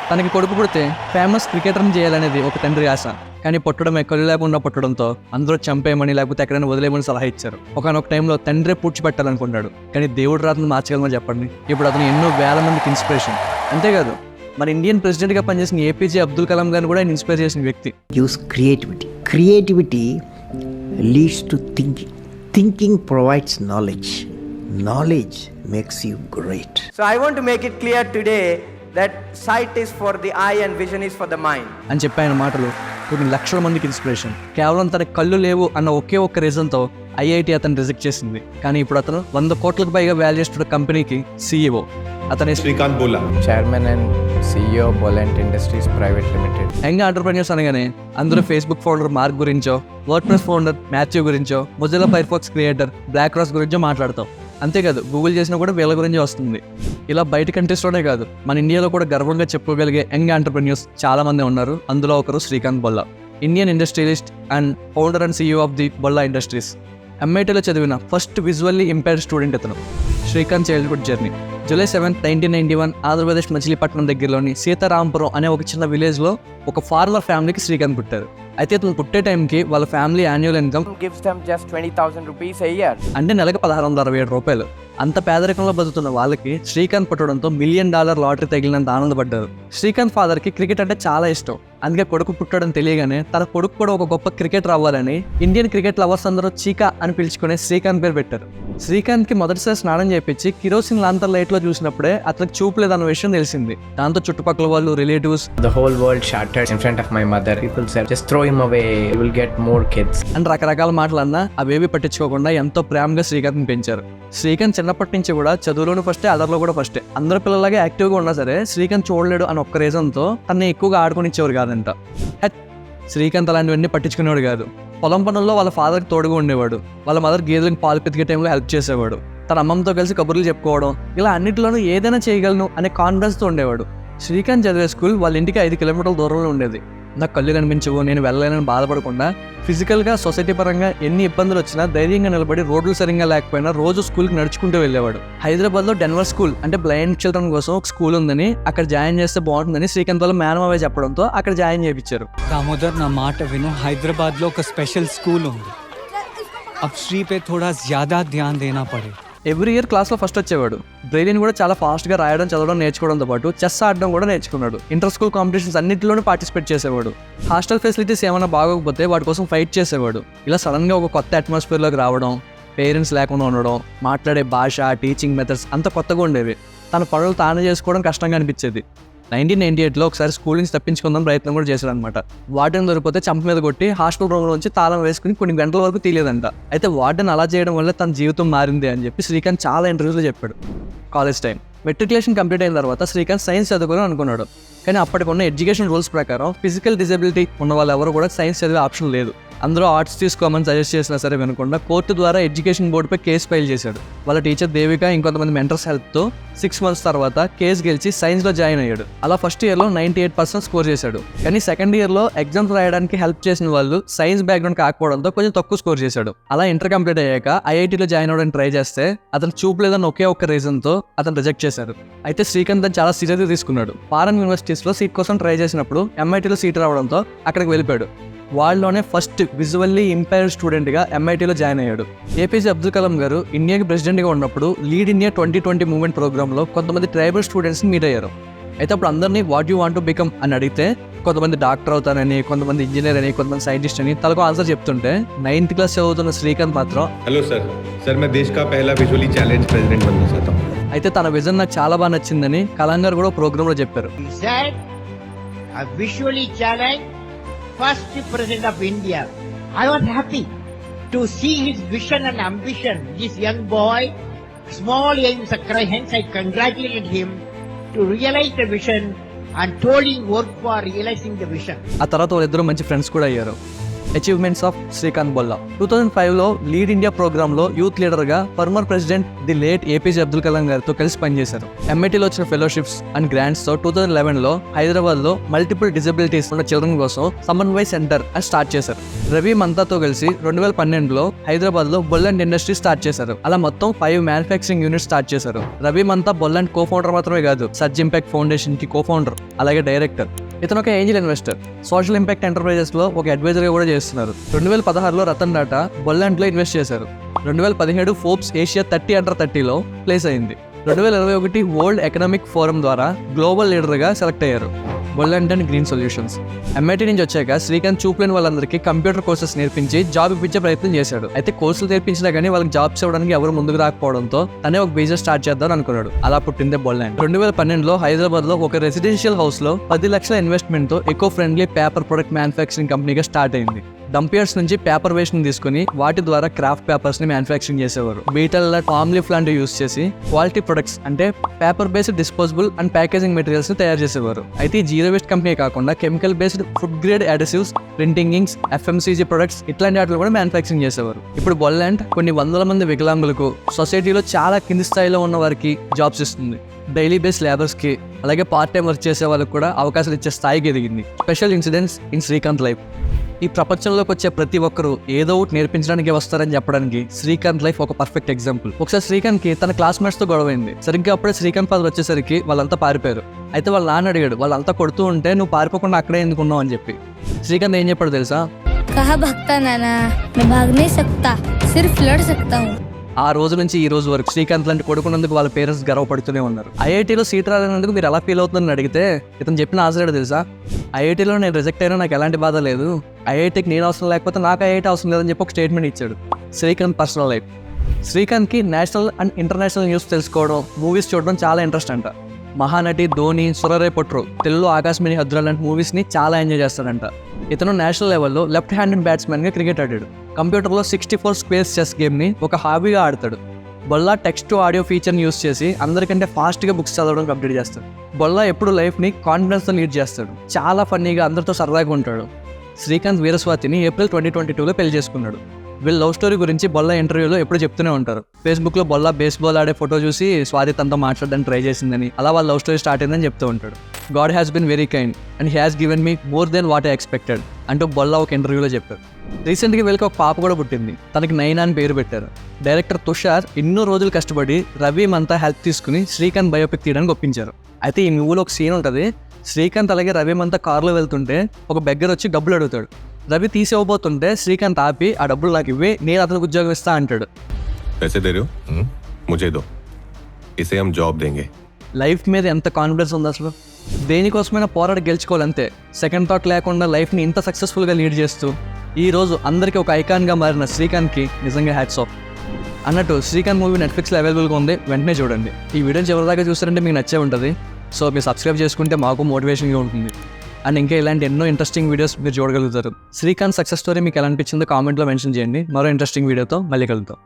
తనకి కొడుకు పుడితే ఫేమస్ క్రికెటర్ని చేయాలనేది ఒక తండ్రి ఆశ. కానీ పుట్టడమే కళ్ళు లేకుండా పుట్టడంతో అందరూ చంపేయమని లేకపోతే ఎక్కడైనా వదిలేయమని సలహా ఇచ్చారు. ఒకనొక టైంలో తండ్రే పూడ్చిపెట్టాలనుకున్నాడు. కానీ దేవుడు రాతను మార్చగలమని చెప్పండి. ఇప్పుడు అతను ఎన్నో వేల మందికి ఇన్స్పిరేషన్. అంతేకాదు మన ఇండియన్ ప్రెసిడెంట్గా పనిచేసిన ఏపీజే అబ్దుల్ కలాం గారిని కూడా ఆయన ఇన్స్పైర్ చేసిన వ్యక్తి. Use creativity leads to thinking provides knowledge makes you great. So I want to make it clear today that sight is for the eye and vision is for the mind. అని చెప్పి ఆయన మాటలు కొన్ని లక్షల మందికి inspiration. కేవలం తన కళ్ళు లేవు అన్న ఒకే ఒక్క రీజన్తో ఐఐటి అతను రిజెక్ట్ చేసింది. కానీ ఇప్పుడు అతను 100 కోట్లకు పైగా వాల్యూ చేస్తున్న కంపెనీకి CEO. అతనే Srikanth Bolla, chairman and CEO Bollant industries private limited. Young entrepreneurs అనగానే అందరూ ఫేస్బుక్ ఫౌండర్ మార్క్ గురించో, వర్డ్‌ప్రెస్ ఫౌండర్ మాథ్యూ గురించో, Mozilla Firefox creator Blake Ross గురించో మాట్లాడతాం. అంతేకాదు గూగుల్ చేసినా కూడా వీళ్ళ గురించి వస్తుంది. ఇలా బయట కంట్రీస్లోనే కాదు మన ఇండియాలో కూడా గర్వంగా చెప్పుకోగలిగే యంగ్ ఎంటర్‌ప్రెన్యూర్స్ చాలా మంది ఉన్నారు. అందులో ఒకరు Srikanth Bolla, Indian industrialist and founder and CEO of the Bolla industries. MITలో చదివిన ఫస్ట్ విజువల్లీ ఇంపైర్డ్ స్టూడెంట్ అతను. Srikanth childhood journey. July 7, 1991 Andhra Pradesh Machilipatnam దగ్గరలోని సీతారాంపురం అనే ఒక చిన్న విలేజ్లో ఒక ఫార్మర్ ఫ్యామిలీకి శ్రీకాంత్ పుట్టారు. అయితే అతను పుట్టే టైంకి వాళ్ళ family annual income Gives them just 20,000 rupees a year. అంటే నెలకు 1667 రూపాయలు. అంత పేదరికంలో బతుకుతున్న వాళ్ళకి శ్రీకాంత్ పుట్టడంతో $1 మిలియన్ లాటరీ తగిలినంత ఆనందపడ్డారు. శ్రీకాంత్ ఫాదర్కి క్రికెట్ అంటే చాలా ఇష్టం. అందుకే కొడుకు పుట్టడం తెలియగానే తన కొడుకు కూడా ఒక గొప్ప క్రికెటర్ అవ్వాలని ఇండియన్ క్రికెట్ లవర్స్ అందరూ చీకా అని పిలుచుకునే శ్రీకాంత్ పేరు పెట్టారు. శ్రీకాంత్కి మొదటిసారి స్నానం చేయించి కిరోసిన్ లాంతర్ లైట్లో చూసినప్పుడే అతనికి చూపు లేదన్న విషయం తెలిసింది. దాంతో చుట్టుపక్కల వాళ్ళు, relatives The whole world shattered in front of my mother. People said, just throw him away, you will get more kids. అని రకరకాల మాటలు అన్నా అవేవి పట్టించుకోకుండా ఎంతో ప్రేమగా శ్రీకాంత్ని పెంచారు. శ్రీకాంత్ చిన్నప్పటి నుంచి కూడా చదువులోనూ ఫస్టే, అదర్లో కూడా ఫస్టే. అందరు పిల్లలాగే యాక్టివ్గా ఉన్నా సరే శ్రీకాంత్ చూడలేడు అని ఒక్క రీజన్తో తనని ఎక్కువగా ఆడుకునిచ్చేవారు కాదంట. శ్రీకాంత్ అలాంటివన్నీ పట్టించుకునేవాడు కాదు. పొలం పనుల్లో వాళ్ళ ఫాదర్కి తోడుగా ఉండేవాడు. వాళ్ళ మదర్ గేదెలకు పాలు పితికే టైంలో హెల్ప్ చేసేవాడు. తన అమ్మమ్మతో కలిసి కబుర్లు చెప్పుకోవడం, ఇలా అన్నింటిలోనూ ఏదైనా చేయగలను అనే కాన్ఫిడెన్స్తో ఉండేవాడు. శ్రీకాంత్ చదివే స్కూల్ వాళ్ళ ఇంటికి 5 కిలోమీటర్ల దూరంలో ఉండేది. నాకు కళ్ళు కనిపించవు, నేను వెళ్ళలేనని బాధపడకుండా ఫిజికల్గా, సొసైటీ పరంగా ఎన్ని ఇబ్బందులు వచ్చినా ధైర్యంగా నిలబడి రోడ్లు సరిగ్గా లేకపోయినా రోజు స్కూల్కి నడుచుకుంటూ వెళ్ళేవాడు. హైదరాబాద్లో డెన్వర్ స్కూల్ అంటే బ్లైండ్ చిల్డ్రన్ కోసం ఒక స్కూల్ ఉందని, అక్కడ జాయిన్ చేస్తే బాగుంటుందని శ్రీకాంత్ వాళ్ళ మేనమావే చెప్పడంతో అక్కడ జాయిన్ చేయించారు. దామోదర్, నా మాట విను. హైదరాబాద్లో ఒక స్పెషల్ స్కూల్ ఉంది. అబ్ శ్రీ పే థోడా జ్యాదా ధ్యాన్ దేనా పడే. ఎవ్రీ ఇయర్ క్లాస్లో ఫస్ట్ వచ్చేవాడు. బ్రెయిన్ కూడా చాలా ఫాస్ట్గా రాయడం, చదవడం నేర్చుకోవడంతో పాటు చెస్ ఆడడం కూడా నేర్చుకున్నాడు. ఇంటర్ స్కూల్ కాంపిటీషన్స్ అన్నింటిలోనూ పార్టిసిపేట్ చేసేవాడు. హాస్టల్ ఫెసిలిటీస్ ఏమైనా బాగోకపోతే వాటి కోసం ఫైట్ చేసేవాడు. ఇలా సడన్గా ఒక కొత్త అట్మాస్ఫియర్లోకి రావడం, పేరెంట్స్ లేకుండా ఉండడం, మాట్లాడే భాష, టీచింగ్ మెథడ్స్ అంత కొత్తగా ఉండేవి. తన పనులు తానే చేసుకోవడం కష్టంగా అనిపించేది. 1998లో ఒకసారి స్కూల్ నుంచి తప్పించుకుందాం ప్రయత్నం కూడా చేశాడు అనమాట. వార్డెన్ దొరికిపోతే చంప మీద కొట్టి హాస్టల్ రూమ్ నుంచి తాళం వేసుకుని కొన్ని గంటల వరకు తీయలేదంట. అయితే వార్డెన్ అలా చేయడం వల్ల తన జీవితం మారింది అని చెప్పి శ్రీకాంత్ చాలా ఇంటర్వ్యూస్లో చెప్పాడు. కాలేజ్ టైం మెట్రికులేషన్ కంప్లీట్ అయిన తర్వాత శ్రీకాంత్ సైన్స్ చదువుకొని అనుకున్నాడు. కానీ అప్పటికున్న ఎడ్యుకేషన్ రూల్స్ ప్రకారం ఫిజికల్ డిజబిలిటీ ఉన్న వాళ్ళు ఎవరు కూడా సైన్స్ చదివే ఆప్షన్ లేదు. అందరూ ఆర్ట్స్ తీసుకోమని సజెస్ట్ చేసినా సరే వినకుండా కోర్టు ద్వారా ఎడ్యుకేషన్ బోర్డుపై కేసు ఫైల్ చేశాడు. వాళ్ళ టీచర్ దేవిక ఇంకొంతమంది మెంటర్స్ హెల్ప్తో 6 months తర్వాత కేసు గెలిచి సైన్స్లో జాయిన్ అయ్యాడు. అలా ఫస్ట్ ఇయర్లో 98% స్కోర్ చేశాడు. కానీ సెకండ్ ఇయర్లో ఎగ్జామ్స్ రాయడానికి హెల్ప్ చేసిన వాళ్ళు సైన్స్ బ్యాక్గ్రౌండ్ కాకపోవడంతో కొంచెం తక్కువ స్కోర్ చేశాడు. అలా ఇంటర్ కంప్లీట్ అయ్యాక ఐఐటీలో జాయిన్ అవ్వడానికి ట్రై చేస్తే అతను చూపు లేదని ఒకే ఒక్క రీజన్తో అతను రిజెక్ట్ చేశారు. అయితే శ్రీకాంత్ దాన్ని చాలా సీరియస్గా తీసుకున్నాడు. ఫారెన్ యూనివర్సిటీస్లో సీట్ కోసం ట్రై చేసినప్పుడు MITలో సీట్ రావడంతో అక్కడికి వెళ్ళిపోయాడు. వాళ్ళలోనే ఫస్ట్ విజువల్లీ ఇంపైర్డ్ స్టూడెంట్గా MITలో జాయిన్ అయ్యాడు. ఏపీజే అబ్దుల్ కలాం గారు ఇండియాకి ప్రెసిడెంట్గా ఉన్నప్పుడు లీడ్ ఇండియా 2020 మూవ్మెంట్ ప్రోగ్రాంలో కొంతమంది ట్రైబల్ స్టూడెంట్స్ని మీట్ అయ్యారు. అయితే అప్పుడు అందరినీ what you want to become అని అడిగితే కొంతమంది డాక్టర్ అవుతానని, కొంతమంది ఇంజనీర్ అని, కొంతమంది సైంటిస్ట్ అని తలకు ఆన్సర్ చెప్తుంటే 9th క్లాస్ చదువుతున్న శ్రీకాంత్ మాత్రం हेलो सर मैं देश का पहला विजुअली चैलेंज प्रेसिडेंट बनना चाहता हूँ. అయితే తన విజన్ నాకు చాలా బాగా నచ్చిందని కలాం గారు కూడా ప్రోగ్రాంలో చెప్పారు. He said, I visually challenged first president of India. I was happy to see his vision and ambition. This young boy, small aims, hence I congratulated him to realize the vision and told him work for realizing the vision. ఆ తర్వాత వాళ్ళిద్దరూ మంచి friends కూడా అయ్యారు. Achievements of Srikanth Bolla. 2005లో lead India ప్రోగ్రాంలో youth లీడర్గా former president the late APJ Abdul Kalam గారితో కలిసి పనిచేశారు. MITలో వచ్చిన ఫెలోషిప్స్ అండ్ గ్రాంట్స్తో 2011లో హైదరాబాద్లో మల్టిపుల్ డిజబిలిటీస్ ఉన్న చిల్డ్రన్ కోసం సమన్వయ్ సెంటర్ అని స్టార్ట్ చేశారు. రవి మంతాతో కలిసి 2012లో హైదరాబాద్లో బొల్లాండ్ ఇండస్ట్రీ స్టార్ట్ చేశారు. అలా మొత్తం 5 మ్యానుఫ్యాక్చరింగ్ యూనిట్స్ స్టార్ట్ చేశారు. రవి మంతా బొల్లాండ్ కో-ఫౌండర్ మాత్రమే కాదు, సర్జ్ ఇంపాక్ట్ ఫౌండేషన్ కి కో-ఫౌండర్ అలాగే డైరెక్టర్. ఇతను ఒక Angel investor, social impact enterprises లో ఒక అడ్వైజర్గా కూడా చేస్తున్నారు. 2016లో రతన్ టాటా బొల్లాండ్లో ఇన్వెస్ట్ చేశారు. 2017 ఫోర్బ్స్ ఏషియా 30 అండర్ 30లో ప్లేస్ అయింది. 2021 వరల్డ్ ఎకనామిక్ ఫోరం ద్వారా గ్లోబల్ లీడర్గా సెలెక్ట్ అయ్యారు. బొల్లాండ్ అండ్ గ్రీన్ సొల్యూషన్స్. MIT నుంచి వచ్చాక శ్రీకాంత్ చూపులేని వాళ్ళందరికీ కంప్యూటర్ కోర్సెస్ నేర్పించి జాబ్ ఇప్పించే ప్రయత్నం చేశాడు. అయితే కోర్సులు నేర్పించినా కానీ వాళ్ళకి జాబ్స్ ఇవ్వడానికి ఎవరు ముందుకు రాకపోవడంతో తనే ఒక బిజినెస్ స్టార్ట్ చేద్దాం అనుకున్నాడు. అలా పుట్టిందే బొల్లాండ్. 2012లో హైదరాబాద్లో ఒక రెసిడెన్షియల్ హౌస్లో 10 లక్షల ఇన్వెస్ట్మెంట్తో eco friendly paper product manufacturing కంపెనీగా స్టార్ట్ అయింది. డంపియర్స్ నుంచి పేపర్ వేస్ట్ ని తీసుకుని వాటి ద్వారా క్రాఫ్ట్ పేపర్స్ ని మ్యానుఫ్యాక్చరింగ్ చేసేవారు. బీటల్ పామ్ లీఫ్ లాంటివి యూస్ చేసి క్వాలిటీ ప్రొడక్ట్స్ అంటే paper based disposable and packaging materials ని తయారు చేసేవారు. అయితే జీరో వేస్ట్ కంపెనీ కాకుండా chemical based food grade adhesives, printing inks, FMCG products ఇట్లాంటి వాటిని కూడా మ్యానుఫ్యాక్చరింగ్ చేసేవారు. ఇప్పుడు బొల్లాండ్ కొన్ని వందల మంది వికలాంగులకు, సొసైటీలో చాలా కింది స్థాయిలో ఉన్న వారికి జాబ్స్ ఇస్తుంది. డైలీ బేస్ లేబర్స్ కి అలాగే పార్ట్ టైం వర్క్ చేసే వాళ్ళకి కూడా అవకాశాలు ఇచ్చే స్థాయికి ఎదిగింది. Special incidents in Srikanth life. ఈ ప్రపంచంలోకి వచ్చే ప్రతి ఒక్కరూ ఏదో ఒకటి నేర్పించడానికి వస్తారని చెప్పడానికి శ్రీకాంత్ లైఫ్ ఒక పర్ఫెక్ట్ ఎగ్జాంపుల్. ఒకసారి శ్రీకాంత్ కి తన క్లాస్మేట్స్ తో గొడవైంది. సరిగ్గా అప్పుడే శ్రీకాంత్ ఫాదర్ వచ్చేసరికి వాళ్ళంతా పారిపోయారు. అయితే వాళ్ళ నాన్న అడిగాడు, వాళ్ళంతా కొడుతూ ఉంటే నువ్వు పారిపోకుండా అక్కడే ఎందుకున్నావు అని చెప్పి. శ్రీకాంత్ ఏం చెప్పాడు తెలుసా? कहा भागता नाना, मैं भाग नहीं सकता, सिर्फ लड़ सकता हूँ. ఆ రోజు నుంచి ఈ రోజు వరకు శ్రీకాంత్ లాంటి కొడుకున్నందుకు వాళ్ళ పేరెంట్స్ గర్వపడుతూనే ఉన్నారు. ఐఐటీలో సీట్ రాలేనందుకు మీరు ఎలా ఫీల్ అవుతుందని అడిగితే ఇతను చెప్పిన ఆన్సర్ తెలుసా? ఐఐటీలో నేను రిజెక్ట్ అయినా నాకు ఎలాంటి బాధ లేదు, ఐఐటీకి నేను అవసరం లేకపోతే నాకు ఐఐటీ అవసరం లేదని చెప్పి ఒక స్టేట్మెంట్ ఇచ్చాడు. Srikanth personal life. శ్రీకాంత్కి నేషనల్ అండ్ ఇంటర్నేషనల్ న్యూస్ తెలుసుకోవడం, మూవీస్ చూడడం చాలా ఇంట్రెస్ట్ అంట. మహానటి, ధోని, సురరే పొట్రో, తెలుగులో ఆకాశమణి హద్దురా లాంటి మూవీస్ని చాలా ఎంజాయ్ చేస్తాడంట. ఇతను నేషనల్ లెవెల్లో లెఫ్ట్ హ్యాండెడ్ బ్యాట్స్మెన్గా క్రికెట్ ఆడాడు. కంప్యూటర్లో 64 స్క్వేర్స్ చెస్ గేమ్ని ఒక హాబీగా ఆడతాడు. బొల్లా టెక్స్ట్ టు ఆడియో ఫీచర్ని యూస్ చేసి అందరికంటే ఫాస్ట్గా బుక్స్ చదవడం కంప్లీట్ చేస్తాడు. బొల్లా ఎప్పుడు లైఫ్ని కాన్ఫిడెన్స్తో లీడ్ చేస్తాడు. చాలా ఫన్నీగా అందరితో సరదాగా ఉంటాడు. శ్రీకాంత్ వీరస్వాతిని ఏప్రిల్ 2022లో పెళ్లి చేసుకున్నాడు. వీళ్ళ లవ్ స్టోరీ గురించి బొల్లా ఇంటర్వ్యూలో ఎప్పుడు చెప్తూనే ఉంటారు. ఫేస్బుక్లో బొల్లా బేస్బాల్ ఆడే ఫోటో చూసి స్వాతి తనతో మాట్లాడడానికి ట్రై చేసిందని, అలా వాళ్ళ లవ్ స్టోరీ స్టార్ట్ అయిందని చెప్తూ ఉంటాడు. God has been very kind and he has given me more than what I expected అంటూ బొల్లా ఒక ఇంటర్వ్యూలో చెప్పారు. రీసెంట్గా వీళ్ళకి ఒక పాప కూడా పుట్టింది. తనకి నైనా అని పేరు పెట్టారు. డైరెక్టర్ తుషార్ ఎన్నో రోజులు కష్టపడి రవి మంతా హెల్ప్ తీసుకుని శ్రీకాంత్ బయోపిక్ తీయడానికి ఒప్పించారు. అయితే ఈ మూవీలో ఒక సీన్ ఉంటుంది. శ్రీకాంత్ అలాగే రవి మంతా కారులో వెళ్తుంటే ఒక బెగ్గర్ వచ్చి డబ్బులు అడుగుతాడు. రవి తీసివ్వబోతుంటే శ్రీకాంత్ ఆపి ఆ డబ్బులు నాకు ఇవ్వే, నేను అతనికి ఉద్యోగం ఇస్తా అంటాడు. पैसे दे रहे हो? मुझे दो, इसे हम जॉब देंगे. లైఫ్ మీద ఎంత కాన్ఫిడెన్స్ ఉంది అసలు. దేనికోసమైనా పోరాడి గెలుచుకోవాలంతే. సెకండ్ థాట్ లేకుండా లైఫ్ని ఇంత సక్సెస్ఫుల్గా లీడ్ చేస్తూ ఈరోజు అందరికీ ఒక ఐకాన్గా మారిన శ్రీకాంత్కి నిజంగా హ్యాట్స్ ఆఫ్. అన్నట్టు శ్రీకాంత్ మూవీ నెట్ఫ్లిక్స్లో అవైలబుల్గా ఉంది, వెంటనే చూడండి. ఈ వీడియోని చివరిదాకా చూస్తారంటే మీకు నచ్చే ఉంటుంది. సో మీరు సబ్స్క్రైబ్ చేసుకుంటే మాకు మోటివేషన్గా ఉంటుంది. అండ్ ఇంకా ఇలాంటి ఎన్నో ఇంట్రెస్టింగ్ వీడియోస్ మీరు చూడగలుగుతారు. శ్రీకాంత్ సక్సెస్ స్టోరీ మీకు ఎలా అనిపించిందో కామెంట్లో మెన్షన్ చేయండి. మరో ఇంట్రెస్టింగ్ వీడియోతో మళ్ళీ కలుద్దాం.